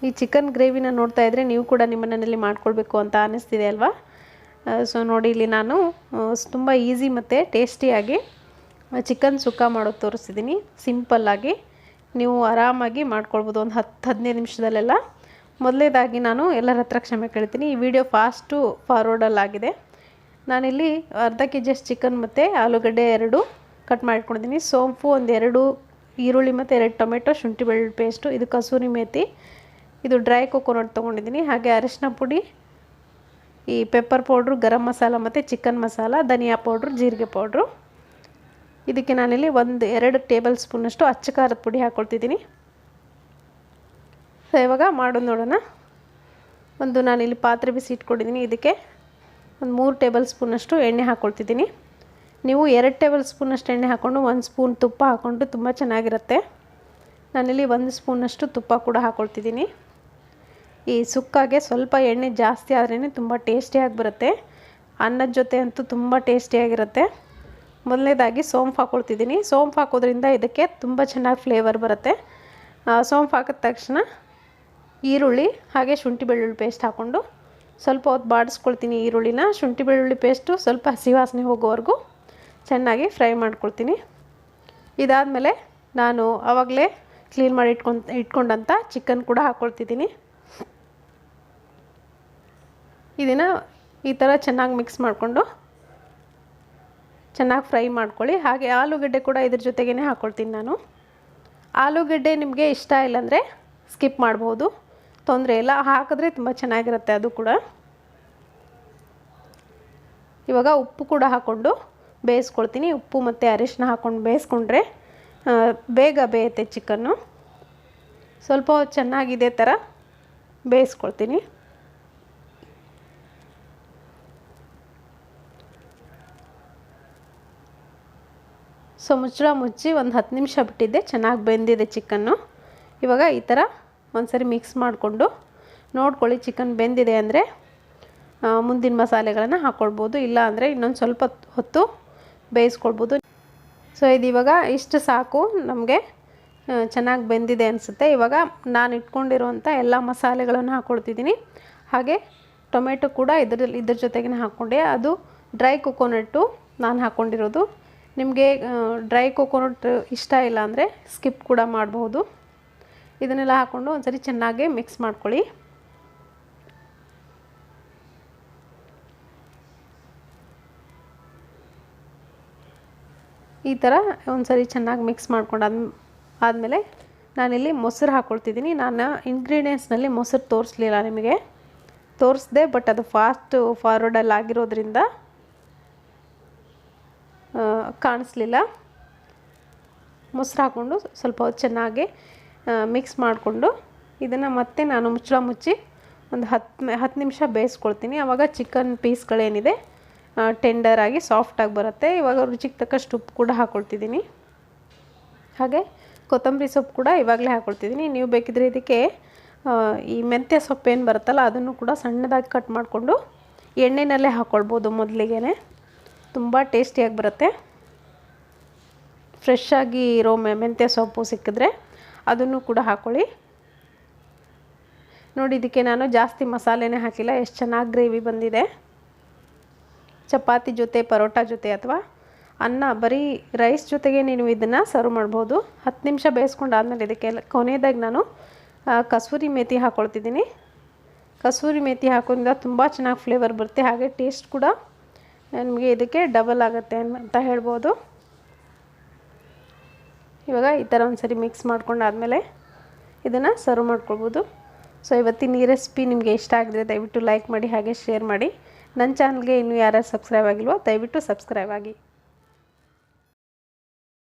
ಈ ಚಿಕನ್ ಗ್ರೇವಿನ ನೋಡ್ತಾ ಇದ್ದರೆ ನೀವು ಕೂಡ ನಿಮ್ಮ ಮನೆಯಲ್ಲಿ ಮಾಡ್ಕೊಳ್ಬೇಕು ಅಂತ ಅನ್ನಿಸ್ತಿದೆ ಅಲ್ವಾ. ಸೊ ನೋಡಿ ಇಲ್ಲಿ ನಾನು ತುಂಬ ಈಸಿ ಮತ್ತು ಟೇಸ್ಟಿಯಾಗಿ ಚಿಕನ್ ಸುಕ್ಕ ಮಾಡೋದು ತೋರಿಸ್ತಿದ್ದೀನಿ. ಸಿಂಪಲ್ಲಾಗಿ ನೀವು ಆರಾಮಾಗಿ ಮಾಡ್ಕೊಳ್ಬೋದು ಒಂದು 10-15 ನಿಮಿಷದಲ್ಲೆಲ್ಲ. ಮೊದಲನೇದಾಗಿ ನಾನು ಎಲ್ಲರ ಹತ್ರ ಕ್ಷಮೆ ಕೇಳ್ತೀನಿ, ಈ ವಿಡಿಯೋ ಫಾಸ್ಟು ಫಾರ್ವರ್ಡಲ್ಲಾಗಿದೆ. ನಾನಿಲ್ಲಿ ಅರ್ಧ kg ಚಿಕನ್ ಮತ್ತು ಆಲೂಗಡ್ಡೆ 2 ಕಟ್ ಮಾಡ್ಕೊಂಡಿದ್ದೀನಿ. ಸೋಂಪು ಒಂದು 2 ಈರುಳ್ಳಿ ಮತ್ತು 2 ಟೊಮೆಟೊ, ಶುಂಠಿ ಬೆಳ್ಳುಳ್ಳಿ ಪೇಸ್ಟು, ಇದು ಕಸೂರಿ ಮೇಥಿ, ಇದು ಡ್ರೈ ಕೋಕೋನಟ್ ತೊಗೊಂಡಿದ್ದೀನಿ. ಹಾಗೆ ಅರಿಶಿನ ಪುಡಿ, ಈ ಪೆಪ್ಪರ್ ಪೌಡ್ರು, ಗರಂ ಮಸಾಲ ಮತ್ತು ಚಿಕನ್ ಮಸಾಲ, ಧನಿಯಾ ಪೌಡ್ರು, ಜೀರಿಗೆ ಪೌಡ್ರು. ಇದಕ್ಕೆ ನಾನಿಲ್ಲಿ 1-2 ಟೇಬಲ್ ಸ್ಪೂನಷ್ಟು ಅಚ್ಚ ಖಾರದ ಪುಡಿ ಹಾಕ್ಕೊಳ್ತಿದ್ದೀನಿ. ಸೊ ಇವಾಗ ಮಾಡೋದು ನೋಡೋಣ. ನಾನಿಲ್ಲಿ ಪಾತ್ರೆ ಬಿಸಿ ಇಟ್ಕೊಂಡಿದ್ದೀನಿ. ಇದಕ್ಕೆ ಒಂದು 3 ಟೇಬಲ್ ಸ್ಪೂನಷ್ಟು ಎಣ್ಣೆ ಹಾಕ್ಕೊಳ್ತಿದ್ದೀನಿ. ನೀವು 2 ಟೇಬಲ್ ಸ್ಪೂನಷ್ಟು ಎಣ್ಣೆ ಹಾಕ್ಕೊಂಡು 1 ಸ್ಪೂನ್ ತುಪ್ಪ ಹಾಕ್ಕೊಂಡು ತುಂಬ ಚೆನ್ನಾಗಿರುತ್ತೆ. ನಾನಿಲ್ಲಿ 1 ಸ್ಪೂನಷ್ಟು ತುಪ್ಪ ಕೂಡ ಹಾಕ್ಕೊಳ್ತಿದ್ದೀನಿ. ಈ ಸುಕ್ಕಾಗೆ ಸ್ವಲ್ಪ ಎಣ್ಣೆ ಜಾಸ್ತಿ ಆದ್ರೇ ತುಂಬ ಟೇಸ್ಟಿಯಾಗಿ ಬರುತ್ತೆ. ಅನ್ನದ ಜೊತೆ ಅಂತೂ ತುಂಬ ಟೇಸ್ಟಿಯಾಗಿರುತ್ತೆ. ಮೊದಲನೇದಾಗಿ ಸೋಂಪು ಹಾಕ್ಕೊಳ್ತಿದ್ದೀನಿ. ಸೋಂಪು ಹಾಕೋದ್ರಿಂದ ಇದಕ್ಕೆ ತುಂಬ ಚೆನ್ನಾಗಿ ಫ್ಲೇವರ್ ಬರುತ್ತೆ. ಸೋಂಪು ಹಾಕಿದ ತಕ್ಷಣ ಈರುಳ್ಳಿ ಹಾಗೆ ಶುಂಠಿ ಬೆಳ್ಳುಳ್ಳಿ ಪೇಸ್ಟ್ ಹಾಕ್ಕೊಂಡು ಸ್ವಲ್ಪ ಹೊತ್ತು ಬಾಡಿಸ್ಕೊಳ್ತೀನಿ. ಈರುಳ್ಳಿನ, ಶುಂಠಿ ಬೆಳ್ಳುಳ್ಳಿ ಪೇಸ್ಟು ಸ್ವಲ್ಪ ಹಸಿ ವಾಸನೆ ಹೋಗೋವರೆಗೂ ಚೆನ್ನಾಗಿ ಫ್ರೈ ಮಾಡ್ಕೊಳ್ತೀನಿ. ಇದಾದಮೇಲೆ ನಾನು ಆವಾಗಲೇ ಕ್ಲೀನ್ ಮಾಡಿ ಇಟ್ಕೊಂಡಂಥ ಚಿಕನ್ ಕೂಡ ಹಾಕ್ಕೊಳ್ತಿದ್ದೀನಿ. ಇದನ್ನು ಈ ಥರ ಚೆನ್ನಾಗಿ ಮಿಕ್ಸ್ ಮಾಡಿಕೊಂಡು ಚೆನ್ನಾಗಿ ಫ್ರೈ ಮಾಡ್ಕೊಳ್ಳಿ. ಹಾಗೆ ಆಲೂಗಡ್ಡೆ ಕೂಡ ಇದ್ರ ಜೊತೆಗೇ ಹಾಕ್ಕೊಳ್ತೀನಿ ನಾನು. ಆಲೂಗಡ್ಡೆ ನಿಮಗೆ ಇಷ್ಟ ಇಲ್ಲಾಂದರೆ ಸ್ಕಿಪ್ ಮಾಡ್ಬೋದು, ತೊಂದರೆ ಇಲ್ಲ. ಹಾಕಿದ್ರೆ ತುಂಬ ಚೆನ್ನಾಗಿರುತ್ತೆ ಅದು ಕೂಡ. ಇವಾಗ ಉಪ್ಪು ಕೂಡ ಹಾಕ್ಕೊಂಡು ಬೇಯಿಸ್ಕೊಳ್ತೀನಿ. ಉಪ್ಪು ಮತ್ತು ಅರಿಶಿನ ಹಾಕ್ಕೊಂಡು ಬೇಯಿಸ್ಕೊಂಡ್ರೆ ಬೇಗ ಬೇಯುತ್ತೆ ಚಿಕನ್ನು. ಸ್ವಲ್ಪ ಹೊತ್ತು ಚೆನ್ನಾಗಿ ಇದೇ ಥರ ಬೇಯಿಸ್ಕೊಳ್ತೀನಿ. ಸೊ ಮುಚ್ಚಿ ಒಂದು 10 ನಿಮಿಷ ಬಿಟ್ಟಿದ್ದೆ, ಚೆನ್ನಾಗಿ ಬೆಂದಿದೆ ಚಿಕನ್ನು. ಇವಾಗ ಈ ಥರ ಒಂದ್ಸರಿ ಮಿಕ್ಸ್ ಮಾಡಿಕೊಂಡು ನೋಡ್ಕೊಳ್ಳಿ. ಚಿಕನ್ ಬೆಂದಿದೆ ಅಂದರೆ ಮುಂದಿನ ಮಸಾಲೆಗಳನ್ನು ಹಾಕ್ಕೊಳ್ಬೋದು, ಇಲ್ಲ ಅಂದರೆ ಇನ್ನೊಂದು ಸ್ವಲ್ಪ ಹೊತ್ತು ಬೇಯಿಸ್ಕೊಳ್ಬೋದು. ಸೊ ಇದು ಇವಾಗ ಇಷ್ಟು ಸಾಕು, ನಮಗೆ ಚೆನ್ನಾಗಿ ಬೆಂದಿದೆ ಅನಿಸುತ್ತೆ. ಇವಾಗ ನಾನು ಇಟ್ಕೊಂಡಿರುವಂಥ ಎಲ್ಲ ಮಸಾಲೆಗಳನ್ನು ಹಾಕ್ಕೊಳ್ತಿದ್ದೀನಿ. ಹಾಗೆ ಟೊಮೆಟೊ ಕೂಡ ಇದ್ರ ಜೊತೆಗೇ ಹಾಕ್ಕೊಂಡೆ. ಅದು ಡ್ರೈ ಕೊಕೊನಟ್ಟು ನಾನು ಹಾಕ್ಕೊಂಡಿರೋದು. ನಿಮಗೆ ಡ್ರೈ ಕೊಕೊನಟ್ ಇಷ್ಟ ಇಲ್ಲ ಅಂದರೆ ಸ್ಕಿಪ್ ಕೂಡ ಮಾಡಬಹುದು. ಇದನ್ನೆಲ್ಲ ಹಾಕ್ಕೊಂಡು ಒಂದ್ಸರಿ ಚೆನ್ನಾಗಿ ಮಿಕ್ಸ್ ಮಾಡ್ಕೊಳ್ಳಿ. ಈ ಥರ ಒಂದ್ಸರಿ ಚೆನ್ನಾಗಿ ಮಿಕ್ಸ್ ಮಾಡ್ಕೊಂಡು ಆದಮೇಲೆ ನಾನಿಲ್ಲಿ ಮೊಸರು ಹಾಕ್ಕೊಳ್ತಿದ್ದೀನಿ. ನಾನು ಇಂಗ್ರೀಡಿಯೆಂಟ್ಸ್ನಲ್ಲಿ ಮೊಸರು ತೋರಿಸ್ಲಿಲ್ಲ, ನಿಮಗೆ ತೋರಿಸ್ದೆ, ಬಟ್ ಅದು ಫಾರ್ವರ್ಡಲ್ಲಿ ಆಗಿರೋದ್ರಿಂದ ಕಾಣಿಸ್ಲಿಲ್ಲ. ಮೊಸರು ಹಾಕ್ಕೊಂಡು ಸ್ವಲ್ಪ ಹೊತ್ತು ಚೆನ್ನಾಗಿ ಮಿಕ್ಸ್ ಮಾಡಿಕೊಂಡು ಇದನ್ನು ಮತ್ತೆ ನಾನು ಮುಚ್ಚಿ ಒಂದು 10 ನಿಮಿಷ ಬೇಯಿಸ್ಕೊಳ್ತೀನಿ. ಆವಾಗ ಚಿಕನ್ ಪೀಸ್ಗಳೇನಿದೆ ಟೆಂಡರಾಗಿ ಸಾಫ್ಟಾಗಿ ಬರುತ್ತೆ. ಇವಾಗ ರುಚಿಗೆ ತಕ್ಕಷ್ಟು ಉಪ್ಪು ಕೂಡ ಹಾಕ್ಕೊಳ್ತಿದ್ದೀನಿ. ಹಾಗೆ ಕೊತ್ತಂಬರಿ ಸೊಪ್ಪು ಕೂಡ ಇವಾಗಲೇ ಹಾಕ್ಕೊಳ್ತಿದ್ದೀನಿ. ನೀವು ಬೇಕಿದ್ರೆ ಇದಕ್ಕೆ ಈ ಮೆಂತ್ಯ ಸೊಪ್ಪು ಏನು ಬರುತ್ತಲ್ಲ ಅದನ್ನು ಕೂಡ ಸಣ್ಣದಾಗಿ ಕಟ್ ಮಾಡಿಕೊಂಡು ಎಣ್ಣೆನಲ್ಲೇ ಹಾಕ್ಕೊಳ್ಬೋದು. ಮೊದಲಿಗೆ ತುಂಬ ಟೇಸ್ಟಿಯಾಗಿ ಬರುತ್ತೆ. ಫ್ರೆಶ್ ಆಗಿ ಇರೋ ಮೆಂತ್ಯ ಸೊಪ್ಪು ಸಿಕ್ಕಿದ್ರೆ ಅದನ್ನು ಕೂಡ ಹಾಕ್ಕೊಳ್ಳಿ. ನೋಡಿ, ಇದಕ್ಕೆ ನಾನು ಜಾಸ್ತಿ ಮಸಾಲೆನೇ ಹಾಕಿಲ್ಲ. ಎಷ್ಟು ಚೆನ್ನಾಗಿ ಗ್ರೇವಿ ಬಂದಿದೆ. ಚಪಾತಿ ಜೊತೆ, ಪರೋಟ ಜೊತೆ ಅಥವಾ ಬರೀ ರೈಸ್ ಜೊತೆಗೆ ನೀವು ಇದನ್ನು ಸರ್ವ್ ಮಾಡ್ಬೋದು. 10 ನಿಮಿಷ ಬೇಯಿಸ್ಕೊಂಡಾದ್ಮೇಲೆ ಇದಕ್ಕೆ ಕೊನೆಯದಾಗಿ ನಾನು ಕಸೂರಿ ಮೇಥಿ ಹಾಕ್ಕೊಳ್ತಿದ್ದೀನಿ. ಕಸೂರಿ ಮೇಥಿ ಹಾಕೋದ್ರಿಂದ ತುಂಬ ಚೆನ್ನಾಗಿ ಫ್ಲೇವರ್ ಬರುತ್ತೆ. ಹಾಗೆ ಟೇಸ್ಟ್ ಕೂಡ ನಿಮಗೆ ಇದಕ್ಕೆ ಡಬಲ್ ಆಗುತ್ತೆ ಅಂತ ಹೇಳ್ಬೋದು. ಇವಾಗ ಈ ಥರ ಒಂದ್ಸರಿ ಮಿಕ್ಸ್ ಮಾಡ್ಕೊಂಡಾದ್ಮೇಲೆ ಇದನ್ನು ಸರ್ವ್ ಮಾಡ್ಕೊಳ್ಬೋದು. ಸೊ ಇವತ್ತಿನ ಈ ರೆಸಿಪಿ ನಿಮಗೆ ಇಷ್ಟ ಆಗಿದ್ರೆ ದಯವಿಟ್ಟು ಲೈಕ್ ಮಾಡಿ, ಹಾಗೆ ಶೇರ್ ಮಾಡಿ. ನನ್ನ ಚಾನಲ್ಗೆ ಇನ್ನೂ ಯಾರು ಸಬ್ಸ್ಕ್ರೈಬ್ ಆಗಿಲ್ವೋ ದಯವಿಟ್ಟು ಸಬ್ಸ್ಕ್ರೈಬ್ ಆಗಿ.